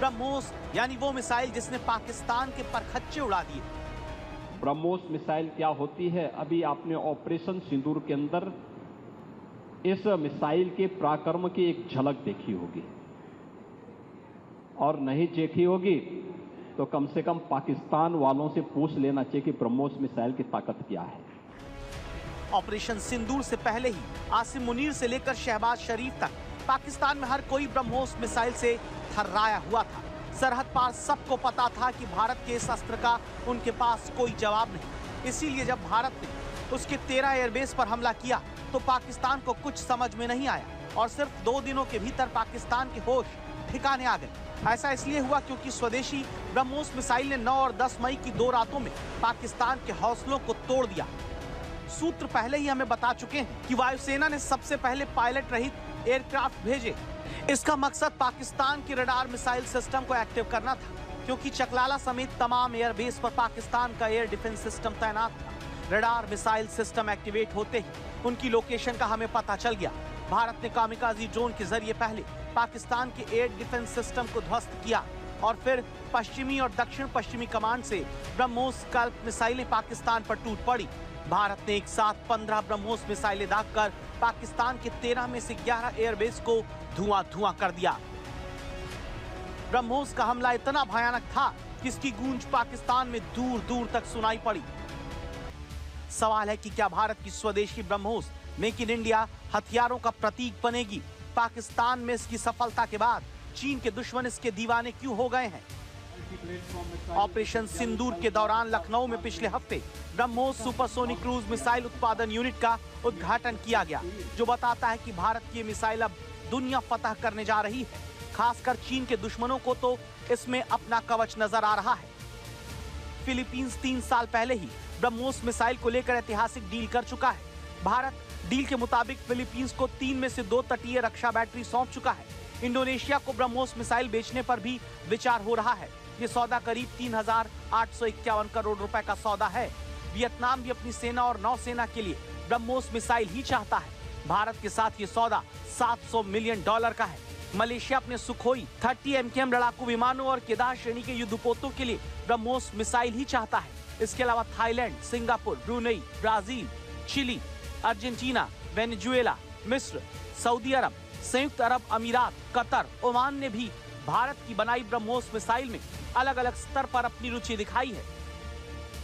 ब्रह्मोस यानी वो मिसाइल जिसने पाकिस्तान के परखच्चे उड़ा दिए। ब्रह्मोस मिसाइल क्या होती है, अभी आपने ऑपरेशन सिंदूर के अंदर इस मिसाइल के पराक्रम की एक झलक देखी होगी, और नहीं देखी होगी तो कम से कम पाकिस्तान वालों से पूछ लेना चाहिए कि ब्रह्मोस मिसाइल की ताकत क्या है। ऑपरेशन सिंदूर से पहले ही आसिम मुनीर से लेकर शहबाज शरीफ तक पाकिस्तान में हर कोई ब्रह्मोस मिसाइल से थर्राया हुआ था। सरहद पार सबको पता था कि भारत के इस अस्त्र का उनके पास कोई जवाब नहीं। इसीलिए जब भारत ने उसके 13 एयरबेस पर हमला किया तो पाकिस्तान को कुछ समझ में नहीं आया और सिर्फ 2 दिनों के भीतर पाकिस्तान के होश ठिकाने आ गए। ऐसा इसलिए हुआ क्योंकि स्वदेशी ब्रह्मोस मिसाइल ने 9 और 10 मई की 2 रातों में पाकिस्तान के हौसलों को तोड़ दिया। सूत्र पहले ही हमें बता चुके हैं कि वायुसेना ने सबसे पहले पायलट रहित एयरक्राफ्ट भेजे। इसका मकसद पाकिस्तान के रडार मिसाइल सिस्टम को एक्टिव करना था, क्योंकि चकलाला समेत तमाम एयरबेस पर पाकिस्तान का एयर डिफेंस सिस्टम तैनात था। रडार मिसाइल सिस्टम एक्टिवेट होते ही उनकी लोकेशन का हमें पता चल गया। भारत ने कामिकाजी ड्रोन के जरिए पहले पाकिस्तान के एयर डिफेंस सिस्टम को ध्वस्त किया और फिर पश्चिमी और दक्षिण पश्चिमी कमांड से ब्रह्मोस स्कल्प मिसाइलें पाकिस्तान पर टूट पड़ी। भारत ने एक साथ 15 ब्रह्मोस मिसाइलें दागकर पाकिस्तान के 13 में से 11 एयरबेस को धुआं कर दिया। ब्रह्मोस का हमला इतना भयानक था कि इसकी गूंज पाकिस्तान में दूर दूर तक सुनाई पड़ी। सवाल है कि क्या भारत की स्वदेशी ब्रह्मोस मेक इन इंडिया हथियारों का प्रतीक बनेगी? पाकिस्तान में इसकी सफलता के बाद चीन के दुश्मन इसके दीवाने क्यों हो गए हैं? ऑपरेशन सिंदूर के दौरान लखनऊ में पिछले हफ्ते ब्रह्मोस सुपरसोनिक क्रूज मिसाइल उत्पादन यूनिट का उद्घाटन किया गया, जो बताता है कि भारत की मिसाइल अब दुनिया फतह करने जा रही है। खासकर चीन के दुश्मनों को तो इसमें अपना कवच नजर आ रहा है। फिलीपींस 3 साल पहले ही ब्रह्मोस मिसाइल को लेकर ऐतिहासिक डील कर चुका है। भारत डील के मुताबिक फिलीपींस को 3 में से 2 तटीय रक्षा बैटरी सौंप चुका है। इंडोनेशिया को ब्रह्मोस मिसाइल बेचने पर भी विचार हो रहा है। ये सौदा करीब 3,851 करोड़ रुपए का सौदा है। वियतनाम भी अपनी सेना और नौसेना के लिए ब्रह्मोस मिसाइल ही चाहता है। भारत के साथ ये सौदा $700 मिलियन का है। मलेशिया अपने सुखोई 30 MKM लड़ाकू विमानों और केदार श्रेणी के युद्धपोतों के लिए ब्रह्मोस मिसाइल ही चाहता है। इसके अलावा Thailand, Singapore, Brunei, Brazil, Chile, Argentina, Venezuela, मिस्र, सऊदी अरब, संयुक्त अरब अमीरात, कतर, ओमान ने भी भारत की बनाई ब्रह्मोस मिसाइल में अलग अलग स्तर पर अपनी रुचि दिखाई है।